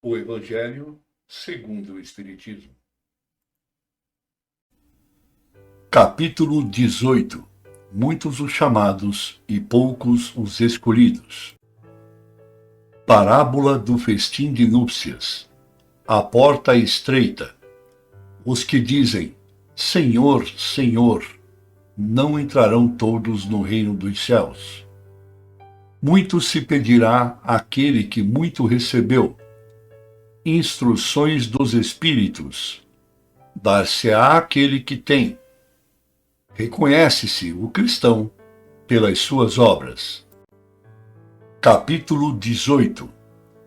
O Evangelho segundo o Espiritismo. Capítulo 18. Muitos os chamados e poucos os escolhidos. Parábola do festim de núpcias. A porta estreita. Os que dizem: Senhor, Senhor, não entrarão todos no reino dos céus. Muito se pedirá àquele que muito recebeu. Instruções dos Espíritos. Dar-se-á àquele que tem. Reconhece-se o cristão pelas suas obras. Capítulo 18.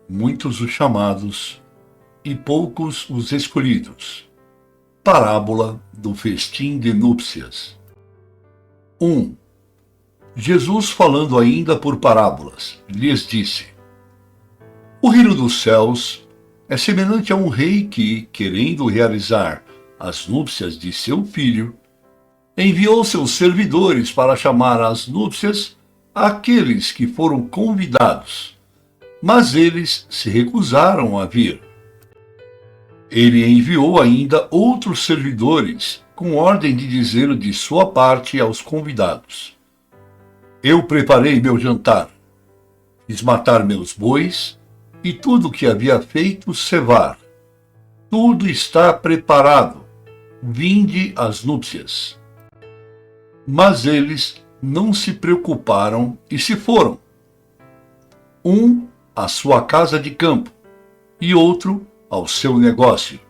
Muitos os chamados e poucos os escolhidos. Parábola do festim de núpcias. 1. Jesus, falando ainda por parábolas, lhes disse: O reino dos céus é semelhante a um rei que, querendo realizar as núpcias de seu filho, enviou seus servidores para chamar às núpcias aqueles que foram convidados, mas eles se recusaram a vir. Ele enviou ainda outros servidores, com ordem de dizer de sua parte aos convidados: Eu preparei meu jantar, fiz matar meus bois, e tudo o que havia feito cevar. Tudo está preparado. Vinde às núpcias. Mas eles não se preocuparam e se foram. Um à sua casa de campo, e outro ao seu negócio.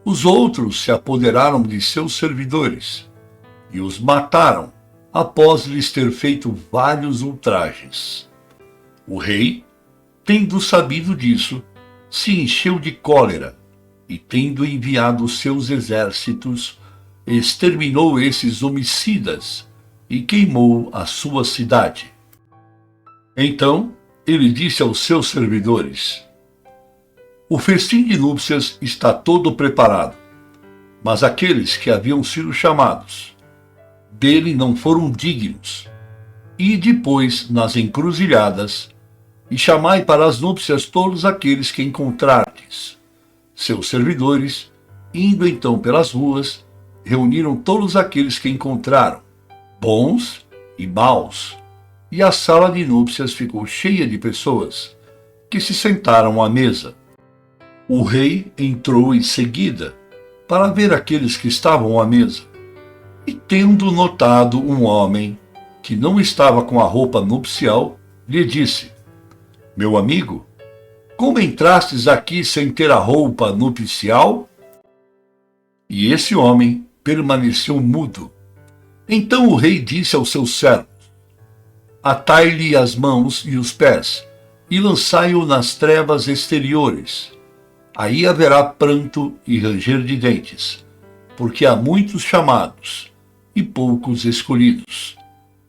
Os outros se apoderaram de seus servidores, e os mataram, após lhes ter feito vários ultrajes. O rei, tendo sabido disso, se encheu de cólera, e tendo enviado seus exércitos, exterminou esses homicidas e queimou a sua cidade. Então ele disse aos seus servidores: O festim de núpcias está todo preparado, mas aqueles que haviam sido chamados dele não foram dignos. E depois, nas encruzilhadas, e chamai para as núpcias todos aqueles que encontrardes. Seus servidores, indo então pelas ruas, reuniram todos aqueles que encontraram, bons e maus, e a sala de núpcias ficou cheia de pessoas, que se sentaram à mesa. O rei entrou em seguida, para ver aqueles que estavam à mesa, e tendo notado um homem, que não estava com a roupa nupcial, lhe disse: Meu amigo, como entrastes aqui sem ter a roupa nupcial? E esse homem permaneceu mudo. Então o rei disse aos seus servos: Atai-lhe as mãos e os pés, e lançai-o nas trevas exteriores. Aí haverá pranto e ranger de dentes, porque há muitos chamados e poucos escolhidos.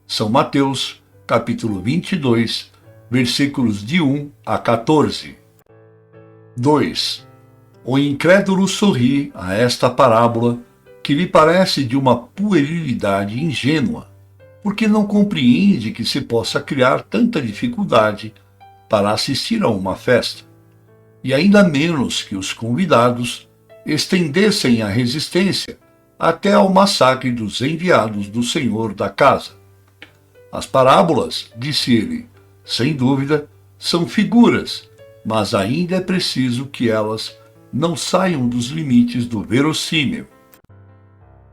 São Mateus, capítulo 22, versículos de 1 a 14. 2. O incrédulo sorri a esta parábola, que lhe parece de uma puerilidade ingênua, porque não compreende que se possa criar tanta dificuldade para assistir a uma festa, e ainda menos que os convidados estendessem a resistência até ao massacre dos enviados do Senhor da casa. As parábolas, disse ele, sem dúvida, são figuras, mas ainda é preciso que elas não saiam dos limites do verossímil.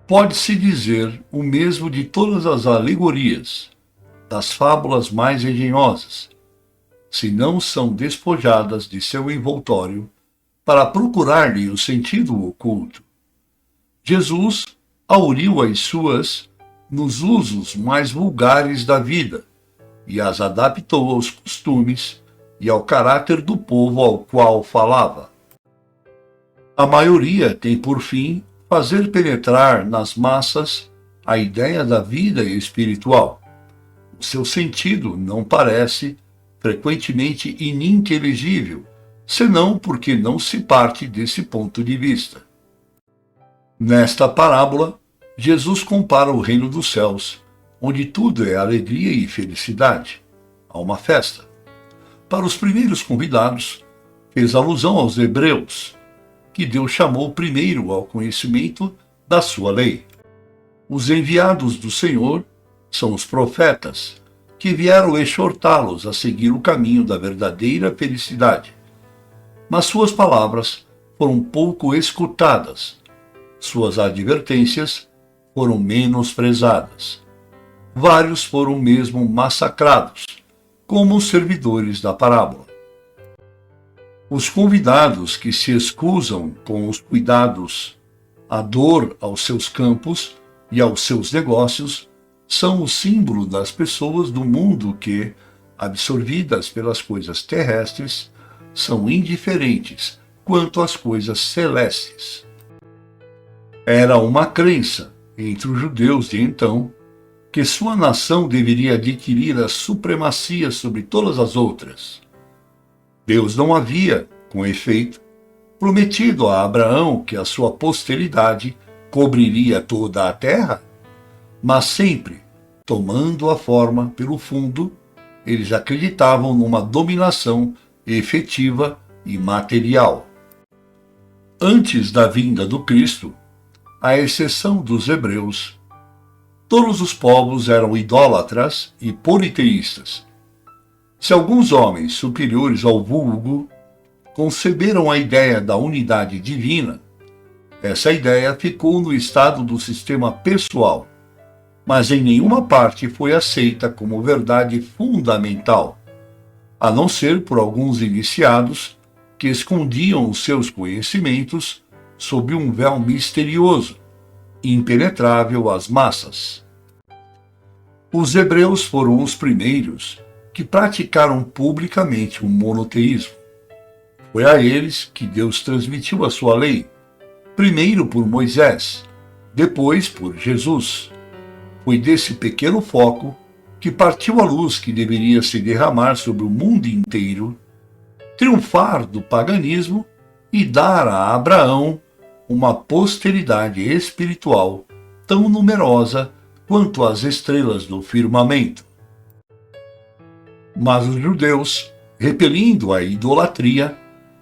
Pode-se dizer o mesmo de todas as alegorias, das fábulas mais engenhosas, se não são despojadas de seu envoltório para procurar-lhe o sentido oculto. Jesus auriu as suas nos usos mais vulgares da vida, e as adaptou aos costumes e ao caráter do povo ao qual falava. A maioria tem por fim fazer penetrar nas massas a ideia da vida espiritual. O seu sentido não parece frequentemente ininteligível, senão porque não se parte desse ponto de vista. Nesta parábola, Jesus compara o reino dos céus, onde tudo é alegria e felicidade, a uma festa. Para os primeiros convidados, fez alusão aos hebreus, que Deus chamou primeiro ao conhecimento da sua lei. Os enviados do Senhor são os profetas, que vieram exortá-los a seguir o caminho da verdadeira felicidade. Mas suas palavras foram pouco escutadas, suas advertências foram menosprezadas. Vários foram mesmo massacrados, como os servidores da parábola. Os convidados que se escusam com os cuidados, a dor aos seus campos e aos seus negócios, são o símbolo das pessoas do mundo que, absorvidas pelas coisas terrestres, são indiferentes quanto às coisas celestes. Era uma crença entre os judeus de então que sua nação deveria adquirir a supremacia sobre todas as outras. Deus não havia, com efeito, prometido a Abraão que a sua posteridade cobriria toda a terra, mas sempre, tomando a forma pelo fundo, eles acreditavam numa dominação efetiva e material. Antes da vinda do Cristo, à exceção dos hebreus, todos os povos eram idólatras e politeístas. Se alguns homens superiores ao vulgo conceberam a ideia da unidade divina, essa ideia ficou no estado do sistema pessoal, mas em nenhuma parte foi aceita como verdade fundamental, a não ser por alguns iniciados que escondiam os seus conhecimentos sob um véu misterioso, impenetrável às massas. Os hebreus foram os primeiros que praticaram publicamente o monoteísmo. Foi a eles que Deus transmitiu a sua lei, primeiro por Moisés, depois por Jesus. Foi desse pequeno foco que partiu a luz que deveria se derramar sobre o mundo inteiro, triunfar do paganismo e dar a Abraão uma posteridade espiritual tão numerosa quanto as estrelas do firmamento. Mas os judeus, repelindo a idolatria,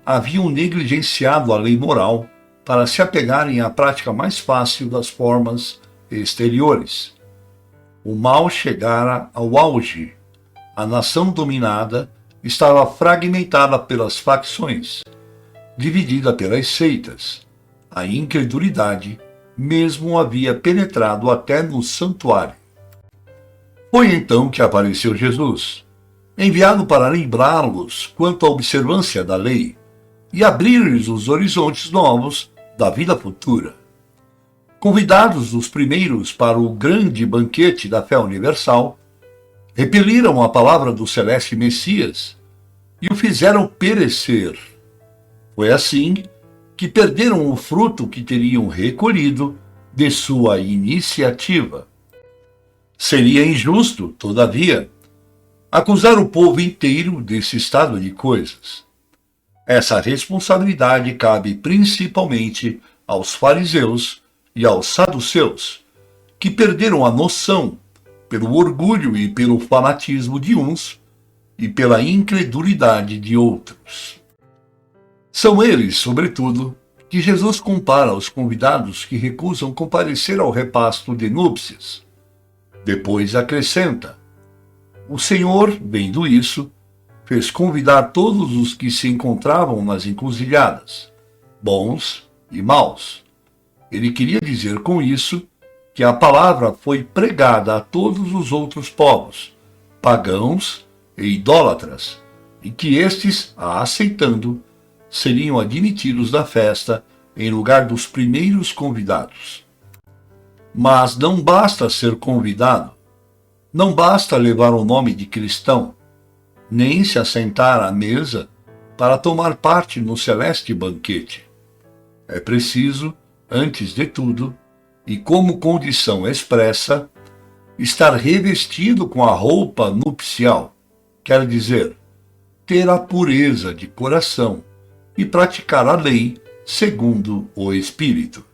haviam negligenciado a lei moral para se apegarem à prática mais fácil das formas exteriores. O mal chegara ao auge. A nação dominada estava fragmentada pelas facções, dividida pelas seitas. A incredulidade mesmo havia penetrado até no santuário. Foi então que apareceu Jesus, enviado para lembrá-los quanto à observância da lei e abrir-lhes os horizontes novos da vida futura. Convidados os primeiros para o grande banquete da fé universal, repeliram a palavra do celeste Messias e o fizeram perecer. Foi assim que perderam o fruto que teriam recolhido de sua iniciativa. Seria injusto, todavia, acusar o povo inteiro desse estado de coisas. Essa responsabilidade cabe principalmente aos fariseus e aos saduceus, que perderam a noção pelo orgulho e pelo fanatismo de uns e pela incredulidade de outros. São eles, sobretudo, que Jesus compara aos convidados que recusam comparecer ao repasto de núpcias. Depois acrescenta: o Senhor, vendo isso, fez convidar todos os que se encontravam nas encruzilhadas, bons e maus. Ele queria dizer com isso que a palavra foi pregada a todos os outros povos, pagãos e idólatras, e que estes, a aceitando, seriam admitidos na festa em lugar dos primeiros convidados. Mas não basta ser convidado, não basta levar o nome de cristão, nem se assentar à mesa para tomar parte no celeste banquete. É preciso, antes de tudo, e como condição expressa, estar revestido com a roupa nupcial, quer dizer, ter a pureza de coração e praticar a lei segundo o Espírito.